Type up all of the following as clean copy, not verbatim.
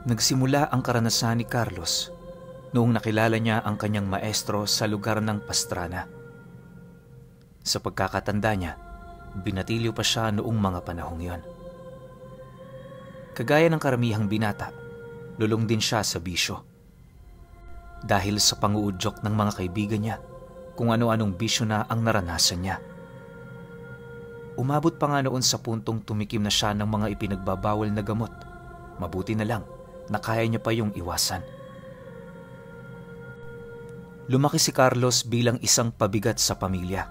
Nagsimula ang karanasan ni Carlos noong nakilala niya ang kanyang maestro sa lugar ng Pastrana. Sa pagkakatanda niya, binatilyo pa siya noong mga panahong yon. Kagaya ng karamihang binata, lulong din siya sa bisyo. Dahil sa panguudyok ng mga kaibigan niya kung ano-anong bisyo na ang naranasan niya. Umabot pa nga noon sa puntong tumikim na siya ng mga ipinagbabawal na gamot. Mabuti na lang na kaya niya pa yung iwasan. Lumaki si Carlos bilang isang pabigat sa pamilya.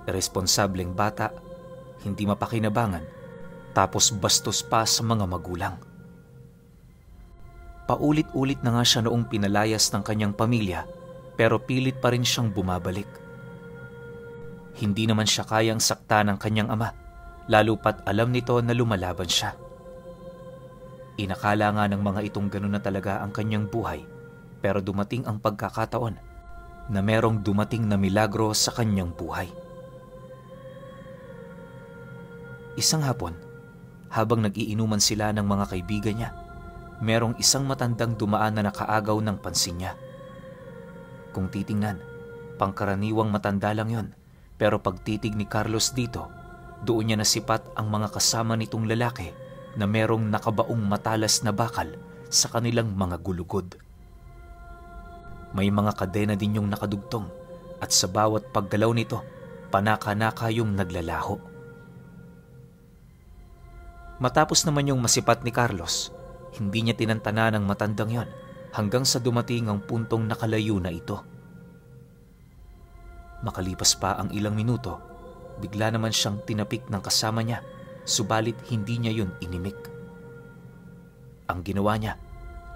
Responsableng bata, hindi mapakinabangan, tapos bastos pa sa mga magulang. Paulit-ulit na nga siya noong pinalayas ng kanyang pamilya, pero pilit pa rin siyang bumabalik. Hindi naman siya kayang sakta ng kanyang ama, lalo pat alam nito na lumalaban siya. Inakala nga ng mga itong gano'n na talaga ang kanyang buhay, pero dumating ang pagkakataon na merong dumating na milagro sa kanyang buhay. Isang hapon, habang nag-iinuman sila ng mga kaibigan niya, merong isang matandang dumaan na nakaagaw ng pansin niya. Kung titingnan, pangkaraniwang matanda lang yon, pero pagtitig ni Carlos dito, doon niya nasipat ang mga kasama nitong lalaki na merong nakabaong matalas na bakal sa kanilang mga gulugod. May mga kadena din yung nakadugtong at sa bawat paggalaw nito, panaka-naka yung naglalaho. Matapos naman yung masipat ni Carlos, hindi niya tinantana ng matandang yon hanggang sa dumating ang puntong nakalayo na ito. Makalipas pa ang ilang minuto, bigla naman siyang tinapik ng kasama niya, subalit hindi niya yun inimik. Ang ginawa niya,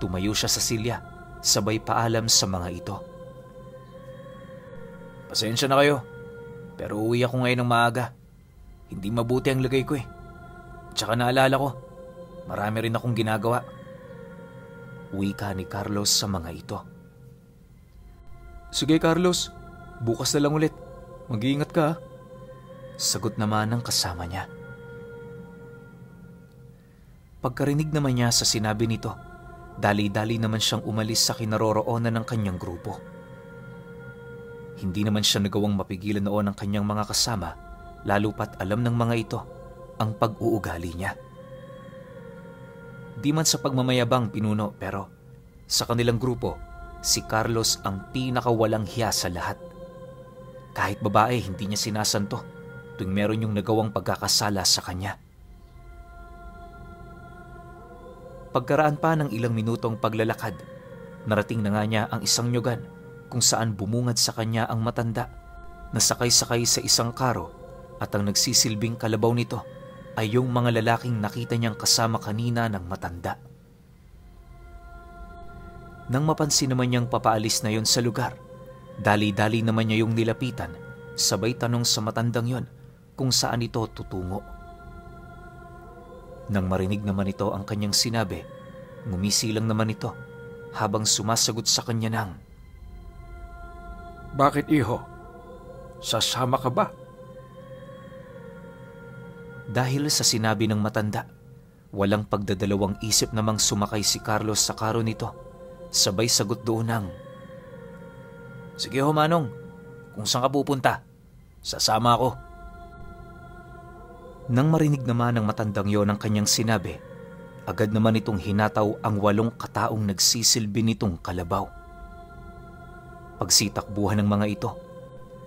tumayo siya sa silya, sabay paalam sa mga ito. Pasensya na kayo, pero uwi ako ngayon ng maaga. Hindi mabuti ang lagay ko eh. Tsaka naalala ko, marami rin akong ginagawa. Wika ni Carlos sa mga ito. Sige Carlos, bukas na lang ulit. Mag-iingat ka ha. Sagot naman ng kasama niya. Pagkarinig naman niya sa sinabi nito, dali-dali naman siyang umalis sa kinaroroonan ng kanyang grupo. Hindi naman siya nagawang mapigilan noon ng kanyang mga kasama, lalo pat alam ng mga ito ang pag-uugali niya. Di man sa pagmamayabang pinuno, pero sa kanilang grupo, si Carlos ang pinakawalang hiya sa lahat. Kahit babae, hindi niya sinasanto tuwing meron yung nagawang pagkakasala sa kanya. Pagkaraan pa ng ilang minutong paglalakad, narating na nga niya ang isang nyugan kung saan bumungad sa kanya ang matanda na sakay-sakay sa isang karo at ang nagsisilbing kalabaw nito ay yung mga lalaking nakita niyang kasama kanina ng matanda. Nang mapansin naman niyang papaalis na yon sa lugar, dali-dali naman niya yung nilapitan, sabay tanong sa matandang yon kung saan ito tutungo. Nang marinig naman ito ang kanyang sinabi, ngumisilang naman ito habang sumasagot sa kanya ng, Bakit iho? Sasama ka ba? Dahil sa sinabi ng matanda, walang pagdadalawang isip namang sumakay si Carlos sa karo nito. Sabay sagot doon ng, Sige ho Manong, kung saan ka pupunta, sasama ako. Nang marinig naman ng matandang yon ang kanyang sinabi, agad naman itong hinataw ang 8 kataong nagsisilbi nitong kalabaw. Pagsitakbuhan ng mga ito,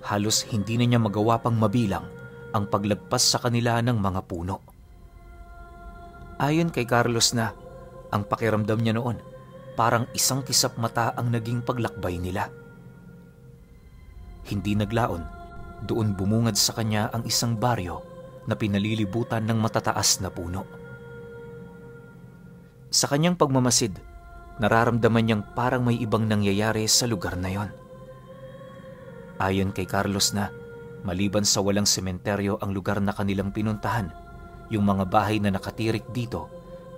halos hindi na niya magawa pang mabilang ang paglagpas sa kanila ng mga puno. Ayon kay Carlos na, ang pakiramdam niya noon, parang isang kisap mata ang naging paglakbay nila. Hindi naglaon, doon bumungad sa kanya ang isang baryo na pinalilibutan ng matataas na puno. Sa kanyang pagmamasid, nararamdaman niyang parang may ibang nangyayari sa lugar na yon. Ayon kay Carlos na, maliban sa walang sementeryo ang lugar na kanilang pinuntahan, yung mga bahay na nakatirik dito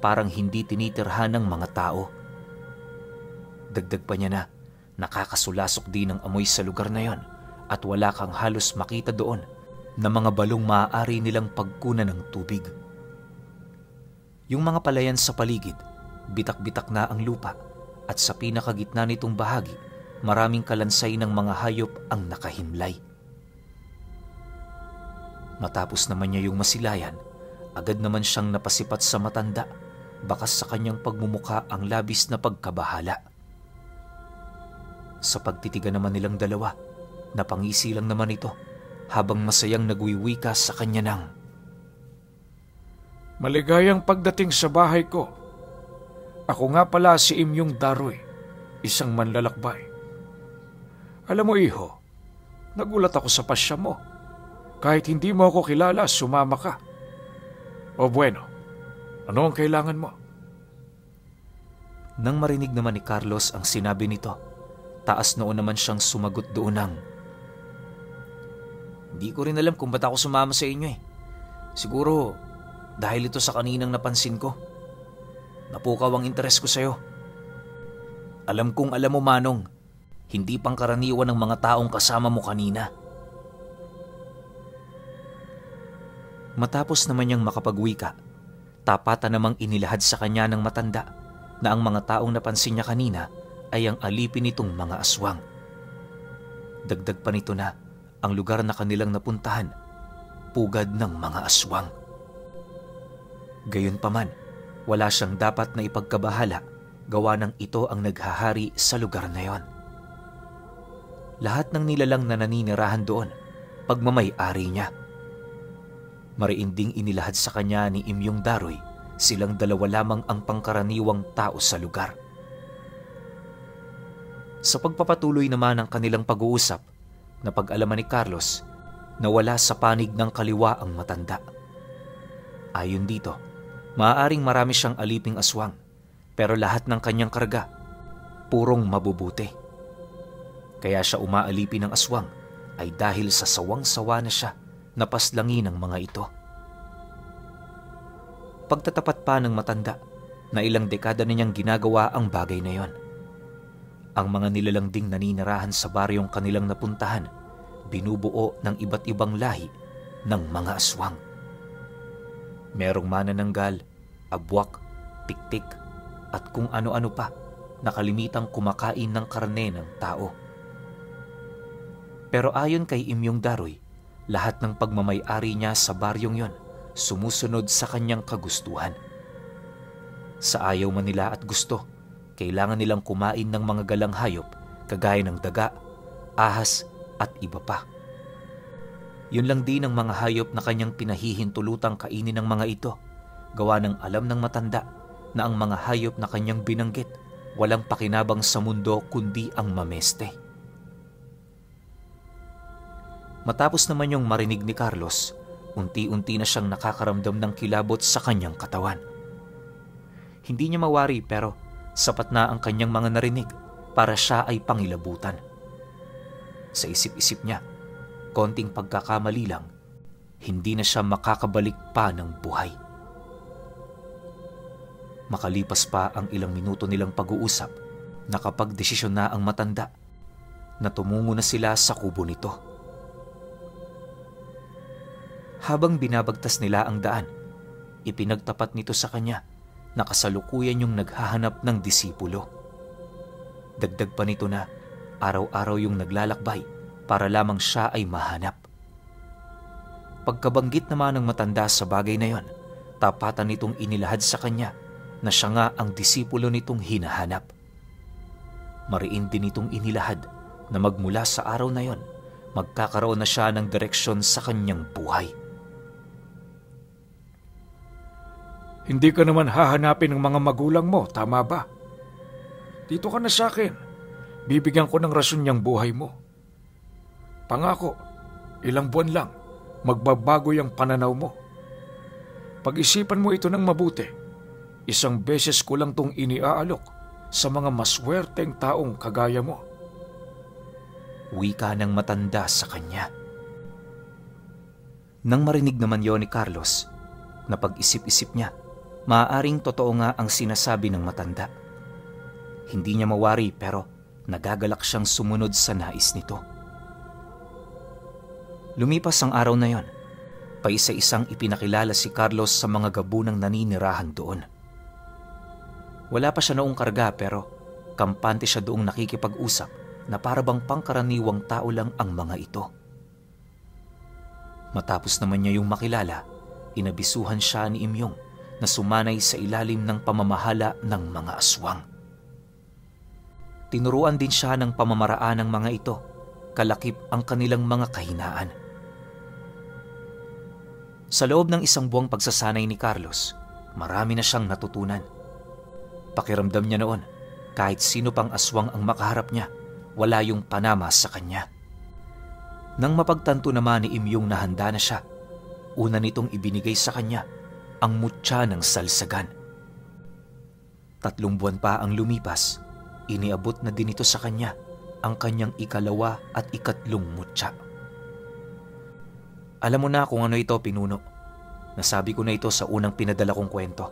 parang hindi tinitirhan ng mga tao. Dagdag pa niya na, nakakasulasok din ang amoy sa lugar na yon at wala kang halos makita doon na mga balong maaari nilang pagkunan ng tubig. Yung mga palayan sa paligid, Bitak-bitak na ang lupa at sa pinakagitna nitong bahagi, maraming kalansay ng mga hayop ang nakahimlay. Matapos naman niya yung masilayan, agad naman siyang napasipat sa matanda, bakas sa kanyang pagmumukha ang labis na pagkabahala. Sa pagtitigan naman nilang dalawa, napangisi lang naman ito habang masayang nagwiwika sa kanya ng, "Maligayang pagdating sa bahay ko. Ako nga pala si Imyong Daroy, isang manlalakbay. Alam mo iho, nagulat ako sa pasya mo. Kahit hindi mo ako kilala, sumama ka. O bueno, ano ang kailangan mo?" Nang marinig naman ni Carlos ang sinabi nito, taas noon naman siyang sumagot doon ng, "Hindi ko rin alam kung ba't ako sumama sa inyo eh. Siguro dahil ito sa kaninang napansin ko. Napukaw ang interes ko sa'yo. Alam kong alam mo, Manong, hindi pangkaraniwan ng mga taong kasama mo kanina." Matapos naman niyang makapagwika, tapatan namang inilahad sa kanya ng matanda na ang mga taong napansin niya kanina ay ang alipin nitong mga aswang. Dagdag pa nito na ang lugar na kanilang napuntahan, pugad ng mga aswang. Gayunpaman, wala siyang dapat na ipagkabahala gawa ng ito ang naghahari sa lugar na yon. Lahat ng nilalang na naninirahan doon, pagmamay-ari niya. Mariinding inilahad sa kanya ni Imyong Daroy, silang dalawa lamang ang pangkaraniwang tao sa lugar. Sa pagpapatuloy naman ng kanilang pag-uusap, napag-alaman ni Carlos na wala sa panig ng kaliwa ang matanda. Ayon dito, maaaring marami siyang aliping aswang, pero lahat ng kanyang karga, purong mabubuti. Kaya siya umaalipin ng aswang ay dahil sa sawang-sawa na siya napaslangin ng mga ito. Pagtatapat pa ng matanda na ilang dekada na niyang ginagawa ang bagay na yon. Ang mga nilalang ding naninirahan sa baryong kanilang napuntahan, binubuo ng iba't ibang lahi ng mga aswang. Merong manananggal, abwak, tiktik, at kung ano-ano pa na kalimitang kumakain ng karne ng tao. Pero ayon kay Imyong Daroy, lahat ng pagmamay-ari niya sa baryong yon sumusunod sa kanyang kagustuhan. Sa ayaw man nila at gusto, kailangan nilang kumain ng mga galang hayop kagaya ng daga, ahas at iba pa. Yun lang din ang mga hayop na kanyang pinahihintulutang kainin ng mga ito, gawa ng alam ng matanda na ang mga hayop na kanyang binanggit walang pakinabang sa mundo kundi ang mameste. Matapos naman yung marinig ni Carlos, unti-unti na siyang nakakaramdam ng kilabot sa kanyang katawan. Hindi niya mawari pero sapat na ang kanyang mga narinig para siya ay pangilabutan. Sa isip-isip niya, konting pagkakamali lang, hindi na siya makakabalik pa ng buhay. Makalipas pa ang ilang minuto nilang pag-uusap, nakapagdesisyon na ang matanda na tumungo na sila sa kubo nito. Habang binabagtas nila ang daan, ipinagtapat nito sa kanya na kasalukuyan yung naghahanap ng disipulo. Dagdag pa nito na araw-araw yung naglalakbay para lamang siya ay mahanap. Pagkabanggit naman ng matanda sa bagay na yon, tapatan nitong inilahad sa kanya na siya nga ang disipulo nitong hinahanap. Mariin din nitong inilahad na magmula sa araw na yon, magkakaroon na siya ng direksyon sa kanyang buhay. "Hindi ka naman hahanapin ng mga magulang mo, tama ba? Dito ka na sa akin. Bibigyan ko ng rason niyang buhay mo. Pangako, ilang buwan lang, magbabago yung pananaw mo. Pag-isipan mo ito ng mabuti. Isang beses ko lang tong iniaalok sa mga maswerteng taong kagaya mo." Wika ng matanda sa kanya. Nang marinig naman yon ni Carlos, napag-isip-isip niya, maaaring totoo nga ang sinasabi ng matanda. Hindi niya mawari pero nagagalak siyang sumunod sa nais nito. Lumipas ang araw na yon, paisa-isang ipinakilala si Carlos sa mga gabunang naninirahan doon. Wala pa siya noong karga pero kampante siya doong nakikipag-usap na parabang pangkaraniwang tao lang ang mga ito. Matapos naman niya yung makilala, inabisuhan siya ni Imyong na sumanay sa ilalim ng pamamahala ng mga aswang. Tinuruan din siya ng pamamaraan ng mga ito, kalakip ang kanilang mga kahinaan. Sa loob ng isang buwang pagsasanay ni Carlos, marami na siyang natutunan. Pakiramdam niya noon, kahit sino pang aswang ang makaharap niya, wala yung panama sa kanya. Nang mapagtanto naman ni Imyong na handa na siya, una nitong ibinigay sa kanya ang mutya ng salsagan. 3 buwan pa ang lumipas, iniabot na din ito sa kanya ang kanyang 2 at 3 mutya. Alam mo na kung ano ito, Pinuno. Nasabi ko na ito sa unang pinadala kong kwento.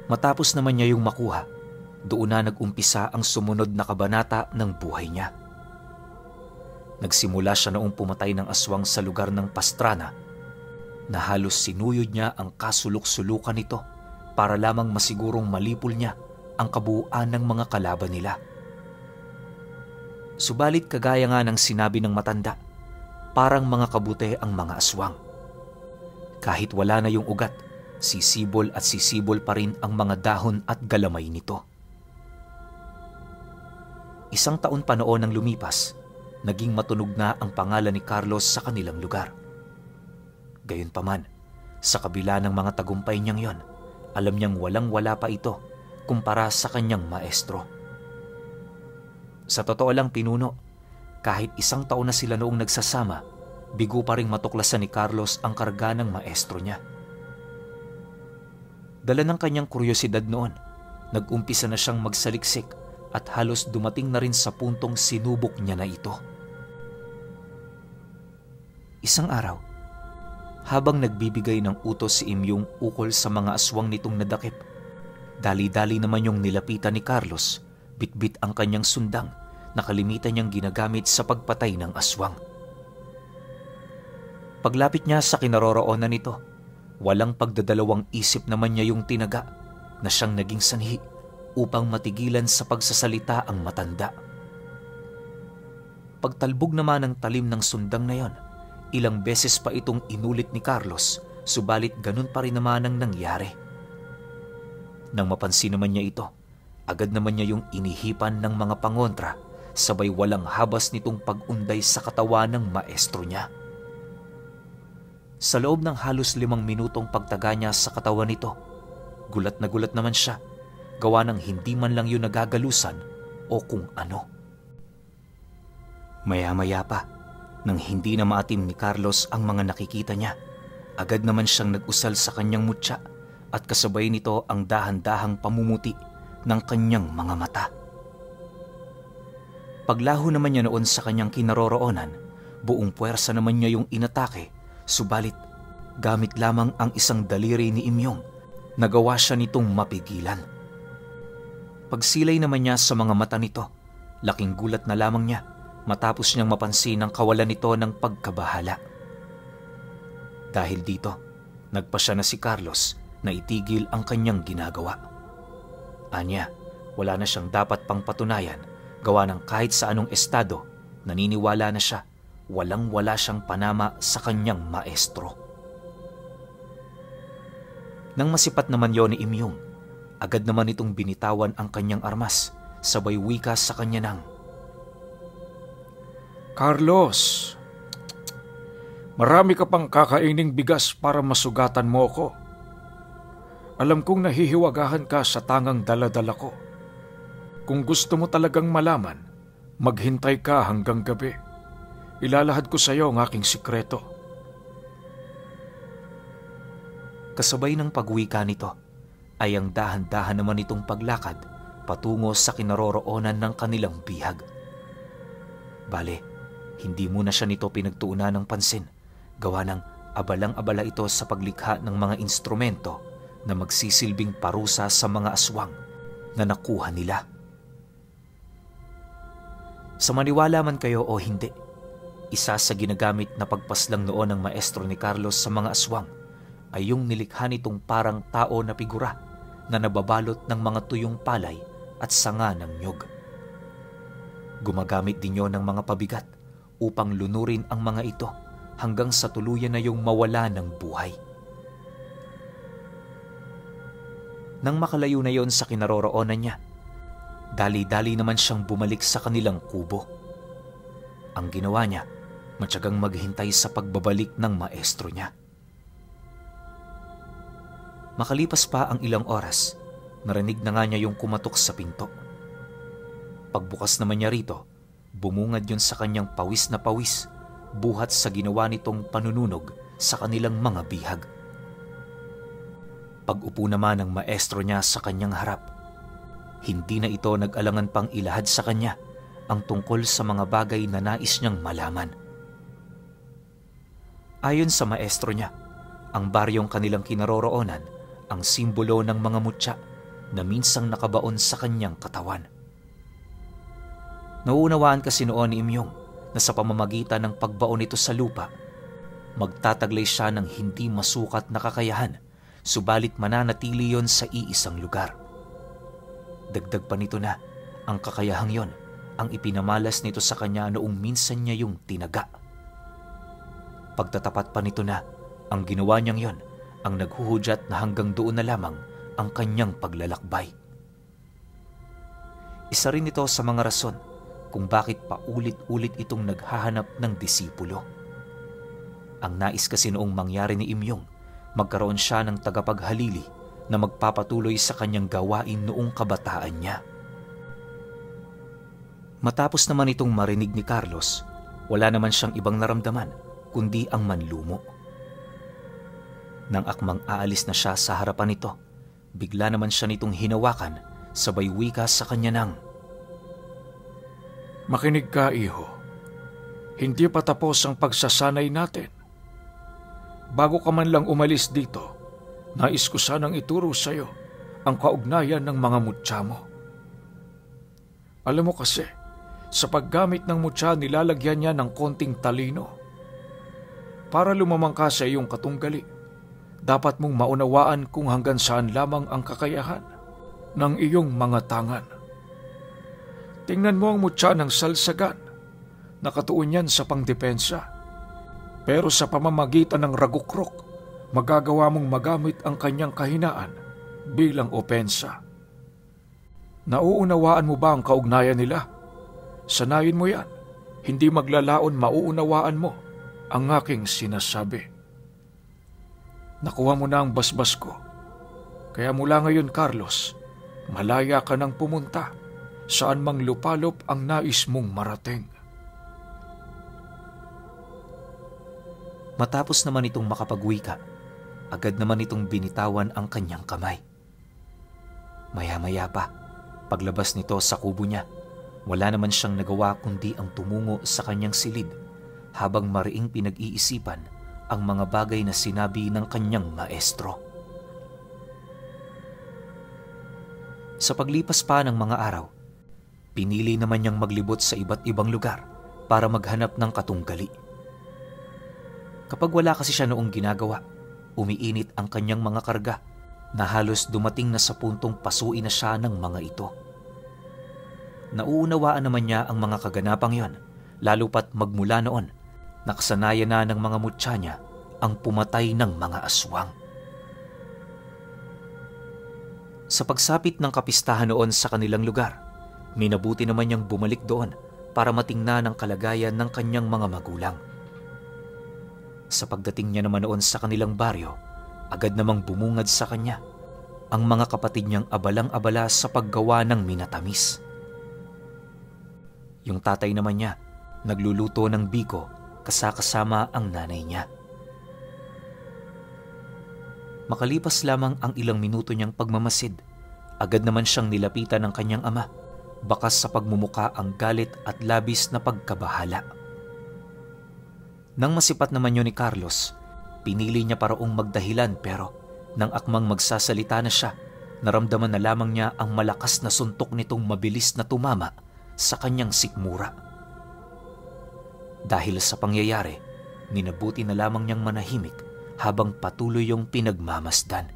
Matapos naman niya yung makuha, doon na nag-umpisa ang sumunod na kabanata ng buhay niya. Nagsimula siya noong pumatay ng aswang sa lugar ng Pastrana na halos sinuyod niya ang kasulok-sulukan nito para lamang masigurong malipol niya ang kabuuan ng mga kalaban nila. Subalit kagaya nga ng sinabi ng matanda, parang mga kabute ang mga aswang. Kahit wala na yung ugat, sisibol at sisibol pa rin ang mga dahon at galamay nito. 1 taon pa noon ang lumipas, naging matunog na ang pangalan ni Carlos sa kanilang lugar. Gayunpaman, sa kabila ng mga tagumpay niyang yon, alam niyang walang-wala pa ito kumpara sa kanyang maestro. Sa totoo lang, Pinuno, kahit 1 taon na sila noong nagsasama, bigo pa ring matuklasan ni Carlos ang karga ng maestro niya. Dala ng kanyang kuryosidad noon, nag-umpisa na siyang magsaliksik at halos dumating na rin sa puntong sinubok niya na ito. Isang araw, habang nagbibigay ng utos si Imyong ukol sa mga aswang nitong nadakip, dali-dali naman yung nilapitan ni Carlos, bitbit ang kanyang sundang na kalimitan niyang ginagamit sa pagpatay ng aswang. Paglapit niya sa kinaroroonan nito, walang pagdadalawang isip naman niya yung tinaga na siyang naging sanhi upang matigilan sa pagsasalita ang matanda. Pagtalbog naman ng talim ng sundang na yon, ilang beses pa itong inulit ni Carlos, subalit ganun pa rin naman ang nangyari. Nang mapansin naman niya ito, agad naman niya yung inihipan ng mga pangontra, sabay walang habas nitong pag-unday sa katawan ng maestro niya. Sa loob ng halos 5 minutong pagtaga niya sa katawan nito, gulat na gulat naman siya, gawa ng hindi man lang yun nagagalusan o kung ano. Maya-maya pa, nang hindi na maatim ni Carlos ang mga nakikita niya, agad naman siyang nag-usal sa kanyang mutya at kasabay nito ang dahan-dahang pamumuti ng kanyang mga mata. Paglaho naman niya noon sa kanyang kinaroroonan, buong puwersa naman niya yung inatake, subalit gamit lamang ang isang daliri ni Imyong, nagawa siya nitong mapigilan. Pagsilay naman niya sa mga mata nito, laking gulat na lamang niya matapos niyang mapansin ang kawalan nito ng pagkabahala. Dahil dito, nagpasya na si Carlos na itigil ang kanyang ginagawa. Anya, wala na siyang dapat pang patunayan, gawa ng kahit sa anong estado, naniniwala na siya, walang-wala siyang panama sa kanyang maestro. Nang masipat naman yon ni Imyong, agad naman itong binitawan ang kanyang armas, sabay wika sa kanya ng, Carlos, marami ka pang kakaining bigas para masugatan mo ko. Alam kong nahihiwagahan ka sa tangang dala-dala ko. Kung gusto mo talagang malaman, maghintay ka hanggang gabi. Ilalahad ko sa iyo ang aking sikreto. Kasabay ng pagwika nito, ay ang dahan-dahan naman itong paglakad patungo sa kinaroroonan ng kanilang bihag. Bale, hindi muna siya nito pinagtuunan ng pansin, gawa ng abalang-abala ito sa paglikha ng mga instrumento na magsisilbing parusa sa mga aswang na nakuha nila. Sa maniwala man kayo o hindi, isa sa ginagamit na pagpaslang noon ng maestro ni Carlos sa mga aswang ay yung nilikha nitong parang tao na figura na nababalot ng mga tuyong palay at sanga ng nyog. Gumagamit din yon ng mga pabigat upang lunurin ang mga ito hanggang sa tuluyan na yung mawala ng buhay. Nang makalayo na yon sa kinaroroonan niya, dali-dali naman siyang bumalik sa kanilang kubo. Ang ginawa niya, matyagang maghintay sa pagbabalik ng maestro niya. Makalipas pa ang ilang oras, narinig na nga niya yung kumatok sa pinto. Pagbukas naman niya rito, bumungad yun sa kanyang pawis na pawis, buhat sa ginawa nitong panununog sa kanilang mga bihag. Pag-upo naman ng maestro niya sa kanyang harap, hindi na ito nag-alangan pang ilahad sa kanya ang tungkol sa mga bagay na nais niyang malaman. Ayon sa maestro niya, ang baryong kanilang kinaroroonan ang simbolo ng mga mutya na minsang nakabaon sa kanyang katawan. Nauunawaan kasi noon ni Imyong na sa pamamagitan ng pagbaon nito sa lupa, magtataglay siya ng hindi masukat na kakayahan, subalit mananatili yon sa iisang lugar. Dagdag pa nito na ang kakayahang yon ang ipinamalas nito sa kanya noong minsan niya yung tinaga. Pagtatapat pa nito na ang ginawa niyang yon ang naghuhudyat na hanggang doon na lamang ang kanyang paglalakbay. Isa rin ito sa mga rason kung bakit paulit-ulit itong naghahanap ng disipulo. Ang nais kasi noong mangyari ni Imyong, magkaroon siya ng tagapaghalili na magpapatuloy sa kanyang gawain noong kabataan niya. Matapos naman itong marinig ni Carlos, wala naman siyang ibang naramdaman kundi ang manlumo. Nang akmang aalis na siya sa harapan nito, bigla naman siya nitong hinawakan, sabay wika sa kanya ng, "Makinig ka, iho. Hindi pa tapos ang pagsasanay natin. Bago ka man lang umalis dito, nais ko sanang ituro sa iyo ang kaugnayan ng mga mutya mo. Alam mo kasi, sa paggamit ng mutya nilalagyan niya ng konting talino. Para lumamang ka sa iyong katunggali, dapat mong maunawaan kung hanggang saan lamang ang kakayahan ng iyong mga tangan. Tingnan mo ang mutya ng salsagan, nakatuon yan sa pangdepensa. Pero sa pamamagitan ng ragukrok, magagawa mong magamit ang kanyang kahinaan bilang opensa. Nauunawaan mo ba ang kaugnayan nila? Sanayin mo yan, hindi maglalaon mauunawaan mo ang aking sinasabi. Nakuha mo na ang basbas ko. Kaya mula ngayon, Carlos, malaya ka nang pumunta saan mang lupalop ang nais mong marating." Matapos naman itong makapagwika, agad naman itong binitawan ang kanyang kamay. Maya-maya pa, paglabas nito sa kubo niya, wala naman siyang nagawa kundi ang tumungo sa kanyang silid habang mariing pinag-iisipan ang mga bagay na sinabi ng kanyang maestro. Sa paglipas pa ng mga araw, pinili naman niyang maglibot sa iba't ibang lugar para maghanap ng katunggali. Kapag wala kasi siya noong ginagawa, umiinit ang kanyang mga karga na halos dumating na sa puntong pasuin na siya ng mga ito. Nauunawaan naman niya ang mga kaganapang yon, lalo pat magmula noon, nakasanayan na ng mga mutya niya ang pumatay ng mga aswang. Sa pagsapit ng kapistahan noon sa kanilang lugar, minabuti naman niyang bumalik doon para matingnan ang kalagayan ng kanyang mga magulang. Sa pagdating niya naman noon sa kanilang baryo, agad namang bumungad sa kanya ang mga kapatid niyang abalang-abala sa paggawa ng minatamis. Yung tatay naman niya, nagluluto ng biko kasama ang nanay niya. Makalipas lamang ang ilang minuto niyang pagmamasid, agad naman siyang nilapitan ng kanyang ama, bakas sa pagmumuka ang galit at labis na pagkabahala. Nang masipat naman yun ni Carlos, pinili niya paraong magdahilan pero nang akmang magsasalita na siya, naramdaman na lamang niya ang malakas na suntok nitong mabilis na tumama sa kanyang sikmura. Dahil sa pangyayari, minabuti na lamang niyang manahimik habang patuloy yung pinagmamasdan.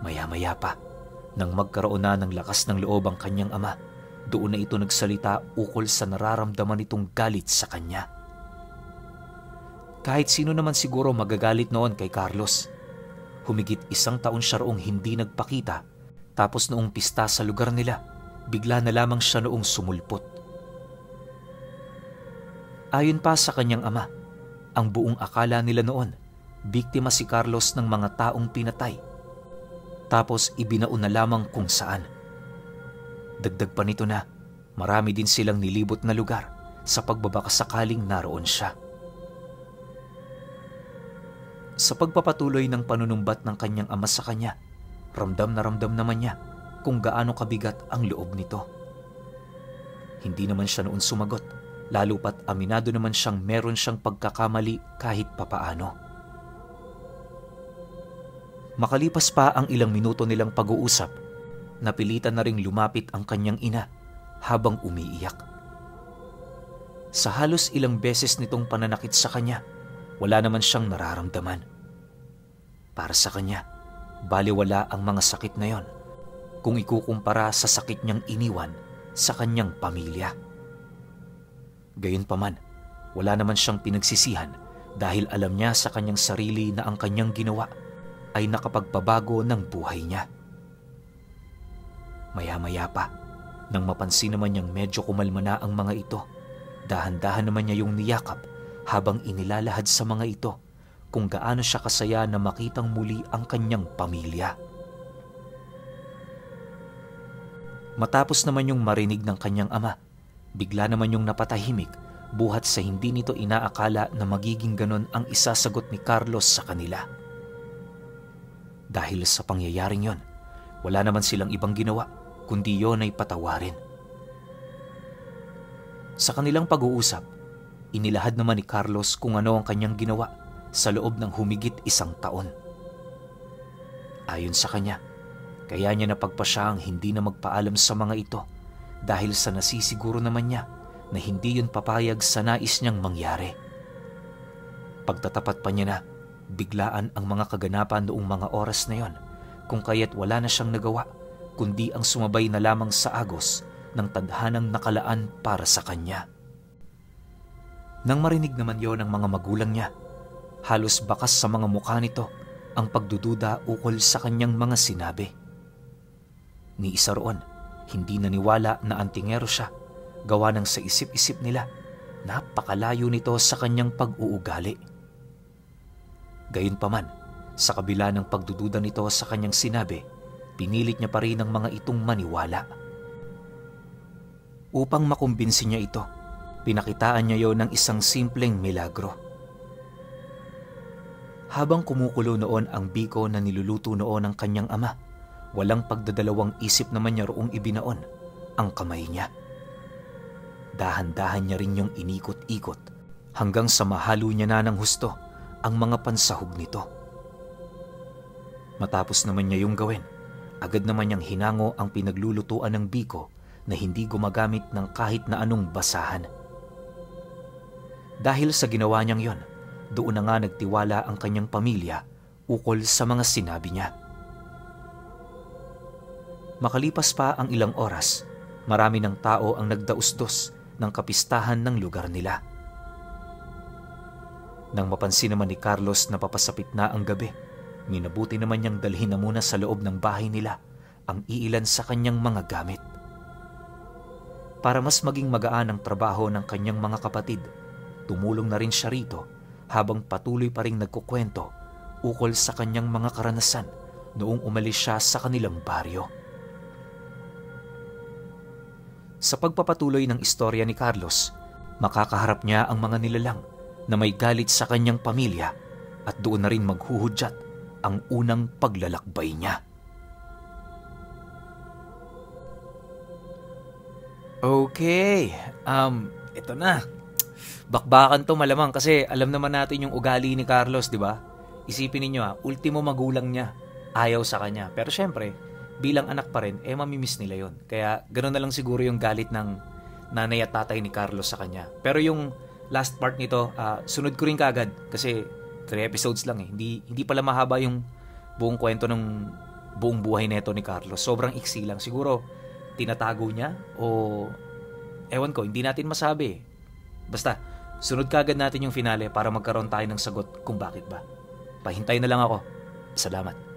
Maya-maya pa, nang magkaroon na ng lakas ng loob ang kanyang ama, doon na ito nagsalita ukol sa nararamdaman nitong galit sa kanya. Kahit sino naman siguro magagalit noon kay Carlos. Humigit 1 taon siya roong hindi nagpakita, tapos noong pista sa lugar nila, bigla na lamang siya noong sumulpot. Ayon pa sa kanyang ama, ang buong akala nila noon, biktima si Carlos ng mga taong pinatay, tapos ibinaon na lamang kung saan. Dagdag pa nito na marami din silang nilibot na lugar sa pagbabakasakaling naroon siya. Sa pagpapatuloy ng panunumbat ng kanyang ama sa kanya, ramdam na ramdam naman niya kung gaano kabigat ang loob nito. Hindi naman siya noon sumagot, lalo pat aminado naman siyang meron siyang pagkakamali kahit papaano. Makalipas pa ang ilang minuto nilang pag-uusap, napilitan na ring lumapit ang kanyang ina habang umiiyak. Sa halos ilang beses nitong pananakit sa kanya, wala naman siyang nararamdaman. Para sa kanya, baliwala ang mga sakit na yon kung ikukumpara sa sakit niyang iniwan sa kanyang pamilya. Gayunpaman, wala naman siyang pinagsisihan dahil alam niya sa kanyang sarili na ang kanyang ginawa ay nakapagpabago ng buhay niya. Maya-maya pa, nang mapansin naman niyang medyo kumalma na ang mga ito, dahan-dahan naman niya yung niyakap habang inilalahad sa mga ito kung gaano siya kasaya na makitang muli ang kanyang pamilya. Matapos naman yung marinig ng kanyang ama, bigla naman yung napatahimik buhat sa hindi nito inaakala na magiging ganon ang isasagot ni Carlos sa kanila. Dahil sa pangyayaring yon, wala naman silang ibang ginawa kundi yon ay patawarin. Sa kanilang pag-uusap, inilahad naman ni Carlos kung ano ang kanyang ginawa sa loob ng humigit 1 taon. Ayon sa kanya, kaya niya napagpasya ang hindi na magpaalam sa mga ito dahil sa nasisiguro naman niya na hindi yun papayag sa nais niyang mangyari. Pagtatapat pa niya na, biglaan ang mga kaganapan noong mga oras na yon kung kaya't wala na siyang nagawa kundi ang sumabay na lamang sa agos ng tadhanang nakalaan para sa kanya. Nang marinig naman yon ng mga magulang niya, halos bakas sa mga mukha nito ang pagdududa ukol sa kanyang mga sinabi. Ni isa roon, hindi naniwala na antingero siya, gawa ng sa isip-isip nila, napakalayo nito sa kanyang pag-uugali. Gayunpaman, sa kabila ng pagdududa nito sa kanyang sinabi, pinilit niya pa rin ang mga itong maniwala. Upang makumbinsi niya ito, pinakitaan niya yon ng isang simpleng milagro. Habang kumukulo noon ang biko na niluluto noon ng kanyang ama, walang pagdadalawang isip naman niya roong ibinaon ang kamay niya. Dahan-dahan niya rin yung inikot-ikot hanggang sa mahalo niya na ng husto ang mga pansahog nito. Matapos naman niya yung gawin, agad naman niyang hinango ang pinaglulutuan ng biko na hindi gumagamit ng kahit na anong basahan. Dahil sa ginawa niyang yon, doon na nga nagtiwala ang kanyang pamilya ukol sa mga sinabi niya. Makalipas pa ang ilang oras, marami ng tao ang nagdausdos ng kapistahan ng lugar nila. Nang mapansin naman ni Carlos na papasapit na ang gabi, minabuti naman niyang dalhin na muna sa loob ng bahay nila ang iilan sa kanyang mga gamit. Para mas maging magaan ang trabaho ng kanyang mga kapatid, tumulong na rin siya rito habang patuloy pa ring nagkukwento ukol sa kanyang mga karanasan noong umalis siya sa kanilang baryo. Sa pagpapatuloy ng istorya ni Carlos, makakaharap niya ang mga nilalang na may galit sa kanyang pamilya at doon na rin maghuhudyat ang unang paglalakbay niya. Okay, ito na. Bakbakan to malamang kasi alam naman natin yung ugali ni Carlos, di ba? Isipin ninyo ultimo magulang niya, ayaw sa kanya. Pero syempre, bilang anak pa rin, mamimiss nila yon. Kaya ganoon na lang siguro yung galit ng nanay at tatay ni Carlos sa kanya. Pero yung last part nito, sunod ko rin kaagad kasi 3 episodes lang eh. Hindi pala mahaba yung buong kwento ng buong buhay neto ni Carlos. Sobrang iksi lang. Siguro, tinatago niya o ewan ko, hindi natin masabi. Basta, sunod kagad natin yung finale para magkaroon tayo ng sagot kung bakit ba. Pahintay na lang ako. Salamat.